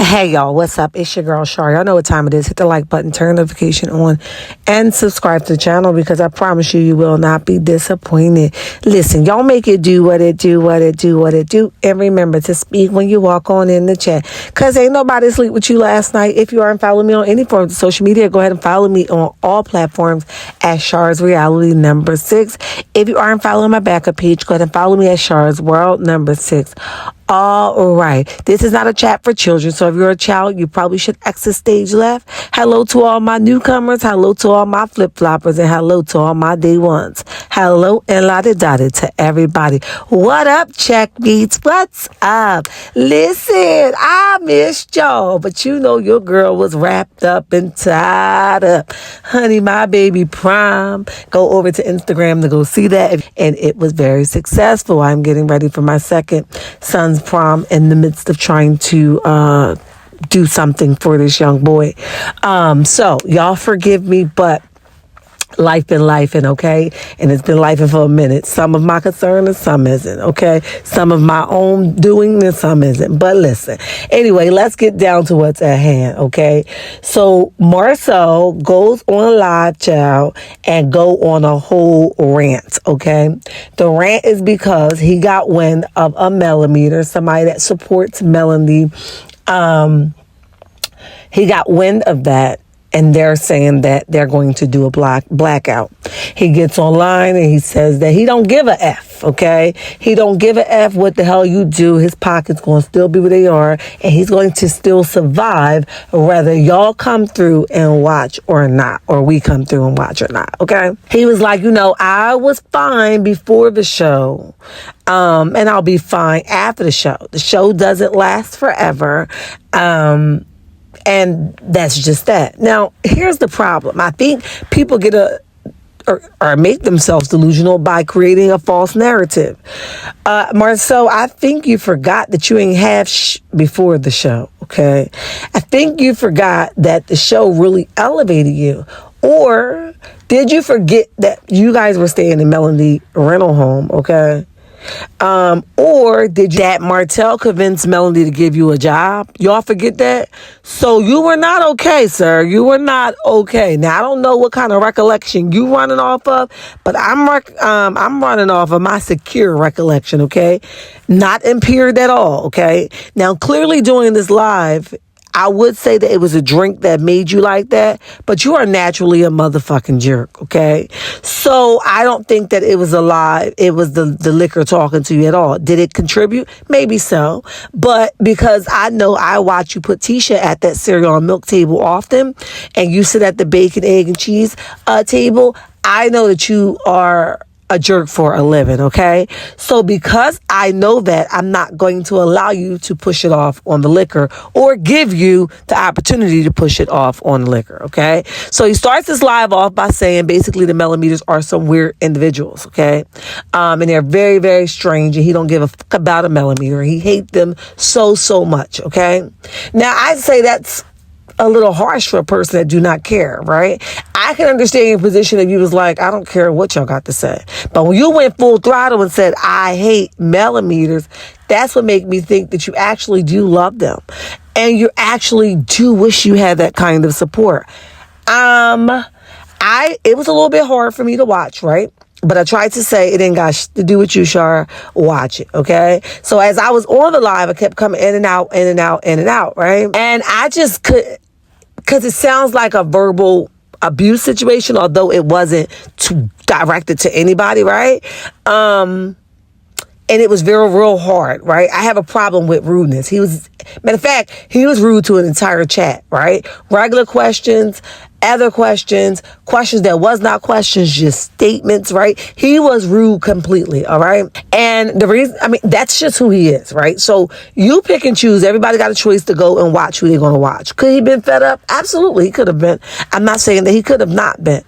Hey y'all, what's up? It's your girl Shar. Y'all know what time it is. Hit the like button, turn notification on, and subscribe to the channel because I promise you, you will not be disappointed. Listen, y'all make it do what it do, what it do, what it do. And remember to speak when you walk on in the chat because ain't nobody sleep with you last night. If you aren't following me on any form of social media, go ahead and follow me on all platforms at Shar's Reality number 6. If you aren't following my backup page, go ahead and follow me at Shar's World number 6. All right. This is not a chat for children. So if you're a child, you probably should exit stage left. Hello to all my newcomers. Hello to all my flip-floppers. And hello to all my day ones. Hello and la-di-da-di to everybody. What up, check beats? What's up? Listen, I missed y'all. But you know your girl was wrapped up and tied up. Honey, my baby prom. Go over to Instagram to go see that. And it was very successful. I'm getting ready for my second son's prom in the midst of trying to do something for this young boy. So y'all forgive me, but life been lifing, okay? And it's been lifing for a minute. Some of my concern and some isn't, okay? Some of my own doing and some isn't. But listen, anyway, let's get down to what's at hand, okay? So Marsau goes on live, child, and go on a whole rant, okay? The rant is because he got wind of a Melometer, somebody that supports Melanie. He got wind of that. And they're saying that they're going to do a blackout. He gets online and he says that he don't give a F, okay? He don't give a F what the hell you do. His pocket's going to still be where they are. And he's going to still survive whether y'all come through and watch or not. Or we come through and watch or not, okay? He was like, I was fine before the show. And I'll be fine after the show. The show doesn't last forever. And that's just that. Now, here's the problem. I think people get or make themselves delusional by creating a false narrative. Marsau, I think you forgot that you ain't have before the show, okay? I think you forgot that the show really elevated you. Or did you forget that you guys were staying in Melanie rental home, okay? Or did that Martell convince Melanie to give you a job? Y'all forget that? So you were not okay, sir. You were not okay. Now, I don't know what kind of recollection you running off of, but I'm running off of my secure recollection, okay? Not impaired at all, okay? Now, clearly doing this live, I would say that it was a drink that made you like that, but you are naturally a motherfucking jerk, okay? So I don't think that it was a lie. It was the liquor talking to you at all. Did it contribute? Maybe so. But because I know I watch you put Tisha at that cereal and milk table often, and you sit at the bacon, egg, and cheese table, I know that you are a jerk for a living, okay? So because I know that, I'm not going to allow you to push it off on the liquor or give you the opportunity to push it off on the liquor, okay? So he starts this live off by saying basically the Melometers are some weird individuals, okay? And they're very, very strange, and he don't give a fuck about a Melometer. He hates them so much, okay? Now, I'd say that's a little harsh for a person that do not care, right? I can understand your position if you was like, I don't care what y'all got to say. But when you went full throttle and said, I hate Melometers, that's what made me think that you actually do love them. And you actually do wish you had that kind of support. It was a little bit hard for me to watch, right? But I tried to say it ain't got to do with you, Shar. Watch it, okay? So as I was on the live, I kept coming in and out, right? And I just could, because it sounds like a verbal abuse situation, although it wasn't directed to anybody, right? And it was real hard, right? I have a problem with rudeness. Matter of fact, he was rude to an entire chat, right? Regular questions, other questions that was not questions, just statements, right? He was rude completely, all right? And the reason, that's just who he is, right? So you pick and choose. Everybody got a choice to go and watch who they're going to watch. Could he been fed up? Absolutely, he could have been. I'm not saying that he could have not been.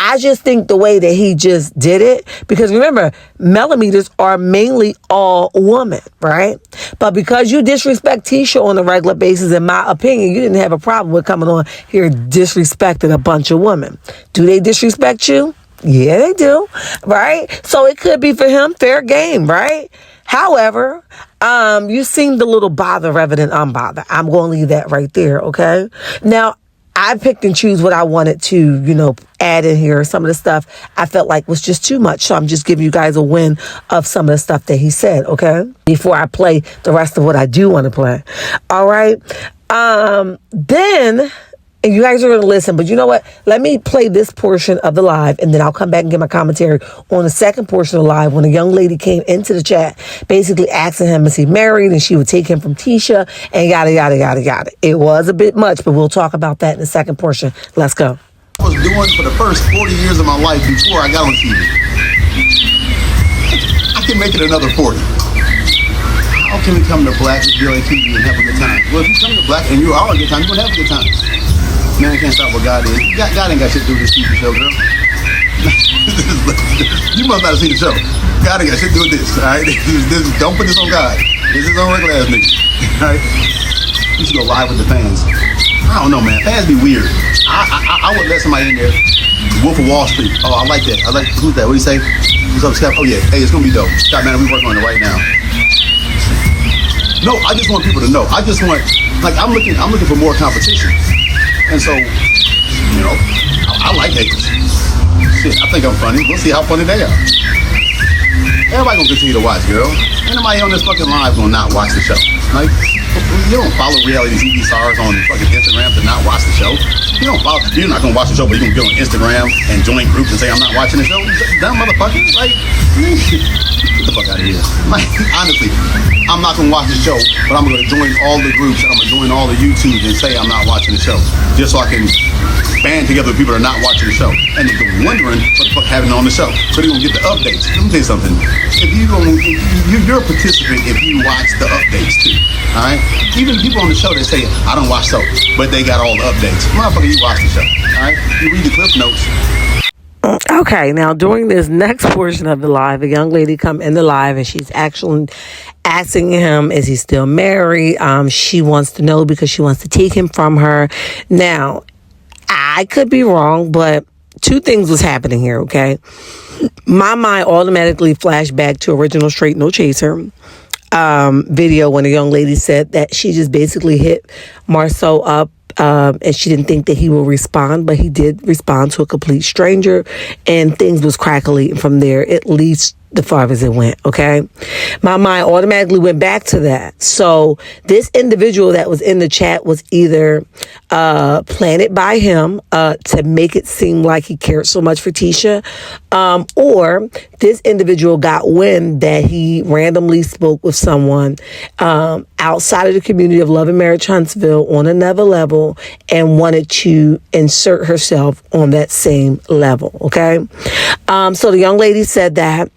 I just think the way that he just did it, because remember, Melometers are mainly all women, right? But because you disrespect Tisha on a regular basis, in my opinion, you didn't have a problem with coming on here disrespecting a bunch of women. Do they disrespect you? Yeah, they do, right? So it could be for him fair game, right? However, You seemed a little bothered rather than unbothered. I'm going to leave that right there, okay? Now, I picked and choose what I wanted to, add in here. Some of the stuff I felt like was just too much. So I'm just giving you guys a win of some of the stuff that he said, okay? Before I play the rest of what I do want to play. All right? Then... And you guys are going to listen, but you know what? Let me play this portion of the live, and then I'll come back and get my commentary on the second portion of the live when a young lady came into the chat, basically asking him, is he married? And she would take him from Tisha, and yada, yada, yada, yada. It was a bit much, but we'll talk about that in the second portion. Let's go. I was doing for the first 40 years of my life before I got on TV. I can make it another 40. How can we come to Black Girl TV and have a good time? Well, if you come to Black and you are a good time, you're going to have a good time. Man can't stop what God is. God ain't got shit to do with this TV show, girl. You must not have seen the show. God ain't got shit to do with this, all right? Don't put this on God. This is on regular ass niggas, all right? You should go live with the fans. I don't know, man. Fans be weird. I would let somebody in there. Wolf of Wall Street. Oh, I like that. Who's that? What do you say? What's up, Scott? Oh, yeah. Hey, it's going to be dope. Scott, man, we working on it right now. No, I just want people to know. I just want, I'm looking for more competition. And so, I like haters. Shit, I think I'm funny. We'll see how funny they are. Everybody gonna continue to watch, girl. Ain't nobody on this fucking live gonna not watch the show. Like, you don't follow reality TV stars on fucking Instagram to not watch the show. You're not gonna watch the show, but you're gonna go on Instagram and join groups and say, I'm not watching the show. Dumb motherfucker. Like, get the fuck out of here. Like, honestly, I'm not gonna watch the show, but I'm gonna join all the groups and I'm gonna join all the YouTubes and say I'm not watching the show. Just so I can band together people that are not watching the show. And they're wondering what the fuck happened on the show. So they're gonna get the updates. Let me tell you something. You're a participant if you watch the updates too. Alright? Even people on the show that say, I don't watch soap, but they got all the updates. Motherfucker, you watch the show. Alright? You read the clip notes. Okay, now during this next portion of the live, a young lady come in the live and she's actually asking him, is he still married? She wants to know because she wants to take him from her. Now, I could be wrong, but two things was happening here, okay? My mind automatically flashed back to original Straight No Chaser video when a young lady said that she just basically hit Marsau up and she didn't think that he will respond, but he did respond to a complete stranger and things was crackling from there, at least the far as it went, okay? My mind automatically went back to that. So this individual that was in the chat was either planted by him to make it seem like he cared so much for Tisha, or this individual got wind that he randomly spoke with someone outside of the community of Love and Marriage Huntsville on another level and wanted to insert herself on that same level, okay? So the young lady said that.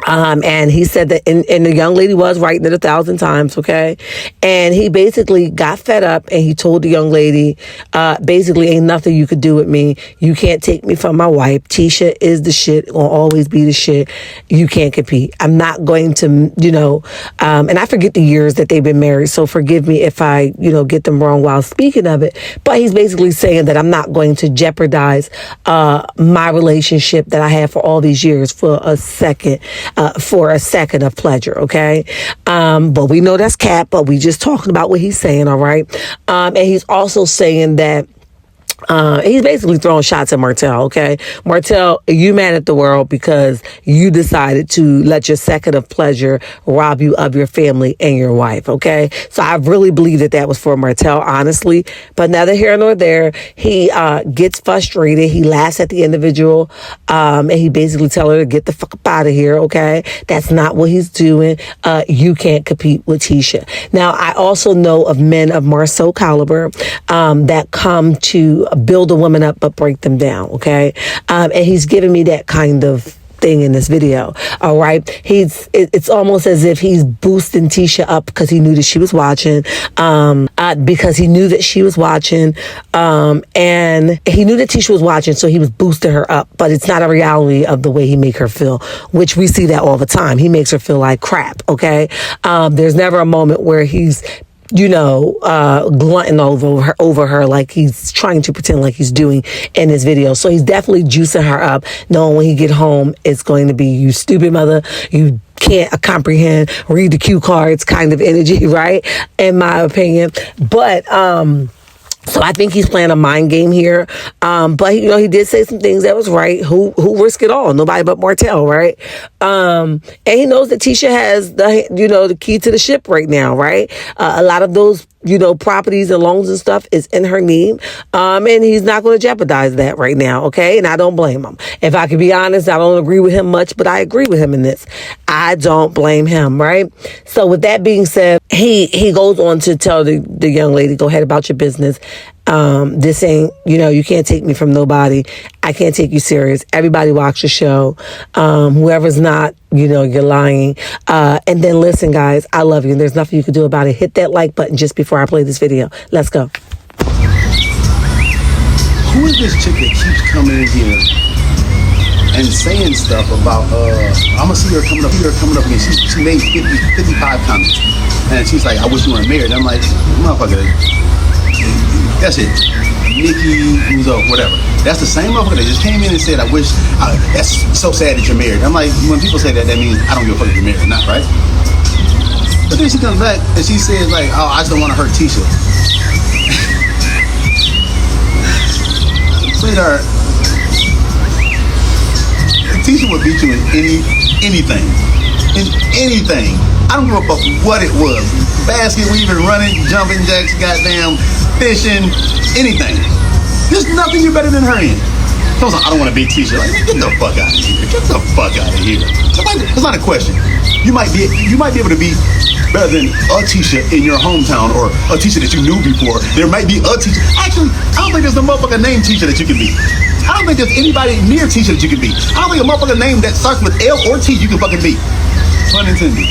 And he said that, and the young lady was writing it 1,000 times, okay? And he basically got fed up and he told the young lady, basically, ain't nothing you could do with me. You can't take me from my wife. Tisha is the shit, will always be the shit. You can't compete. I'm not going to, and I forget the years that they've been married, so forgive me if I, get them wrong while speaking of it. But he's basically saying that I'm not going to jeopardize my relationship that I had for all these years for a second of pleasure, okay? But we know that's cap, but we just talking about what he's saying, all right? And he's also saying that he's basically throwing shots at Martell, okay? Martell, you mad at the world because you decided to let your second of pleasure rob you of your family and your wife, okay? So I really believe that was for Martell, honestly. But neither here nor there. He gets frustrated. He laughs at the individual, and he basically tell her to get the fuck up out of here, okay? That's not what he's doing. You can't compete with Tisha. Now, I also know of men of Marsau caliber that come to build a woman up but break them down, okay? And he's giving me that kind of thing in this video, all right? It's almost as if he's boosting Tisha up because he knew that she was watching, and he knew that Tisha was watching, so he was boosting her up, but it's not a reality of the way he make her feel, which we see that all the time. He makes her feel like crap, okay? There's never a moment where he's glutting over her like he's trying to pretend like he's doing in his video. So he's definitely juicing her up, knowing when he get home, it's going to be, you stupid mother, you can't comprehend, read the cue cards kind of energy, right? In my opinion. But, so I think he's playing a mind game here. But he did say some things that was right. Who risk it all? Nobody but Martell, right? And he knows that Tisha has the key to the ship right now, right? A lot of those, properties and loans and stuff is in her name. And he's not going to jeopardize that right now. Okay. And I don't blame him. If I can be honest, I don't agree with him much, but I agree with him in this. I don't blame him. Right. So with that being said, he goes on to tell the young lady, go ahead about your business. This ain't, you can't take me from nobody. I can't take you serious. Everybody watch the show. Whoever's not, you're lying. And then listen, guys, I love you. And there's nothing you can do about it. Hit that like button just before I play this video. Let's go. Who is this chick that keeps coming in here and saying stuff about, I'm gonna see her coming up again. She made 55 comments. And she's like, I wish you weren't married. I'm like, motherfucker, that's it. Nikki, Uzo, whatever. That's the same motherfucker that just came in and said, that's so sad that you're married. I'm like, when people say that, that means I don't give a fuck if you're married or not, right? But then she comes back and she says, like, oh, I just don't want to hurt Tisha. Sweetheart, Tisha would beat you in anything. In anything. I don't give a fuck what it was. Basket weaving, running, jumping jacks, goddamn, fishing, anything. There's nothing you're better than her in. So I don't want to beat Tisha. Like, get the fuck out of here. Get the fuck out of here. It's not a question. You might be able to be better than a Tisha in your hometown or a Tisha that you knew before. There might be a Tisha. Actually, I don't think there's a motherfucker named Tisha that you can be. I don't think there's anybody near Tisha that you can be. I don't think a motherfucker name that starts with L or T you can fucking be. Pun intended.